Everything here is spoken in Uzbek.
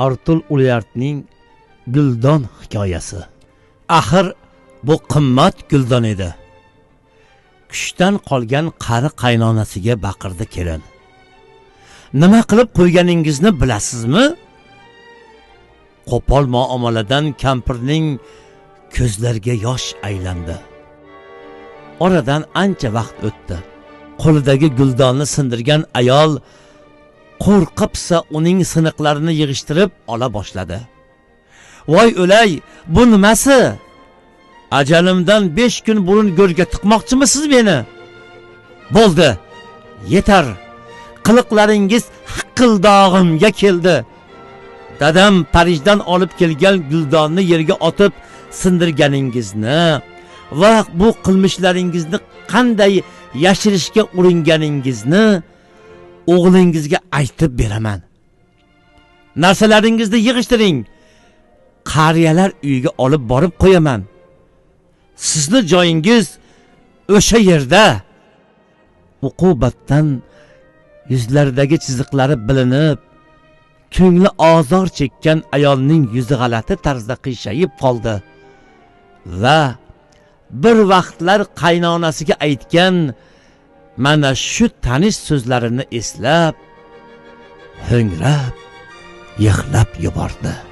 Artul Ulyartning Guldon hikoyasi. Axir bu qimmat guldon edi. Kuchdan qolgan qari qaynonasiga baqirdi kelin. Nima qilib qo'yganingizni bilasizmi? Qo'pol muomaladan kampirning ko'zlariga yosh aylandi. Oradan ancha vaqt o'tdi. Qo'lidagi guldonni sindirgan ayol qo'rqibsa uning siniqlarini yig'ishtirib ola boshladi. Voy o'lay, bu nimasi? Ajalimdan 5 kun burun go'rga tiqmoqchimisiz meni? Bo'ldi, yetar. Qiliqlaringiz hiqildog'imga keldi. Dadam Parijdan olib kelgan guldonni yerga otib sindirganingizni va bu qilmishlaringizni qanday yashirishga uringaningizni o'g'lingizga aytib beraman. Narsalaringizni yig'ishtiring. Qariyalar uyiga olib borib qo'yaman. Sizni joyingiz o'sha yerda. Uqubatdan yuzlaridagi chiziqlari bilinib, ko'ngli ozor chekkan ayolning yuzi g'alati tarzda qiyshayib qoldi va bir vaqtlar qaynonasiga aytgan mana shu tanish so'zlarini eslab, ho'ngrab, yig'lab yubordi.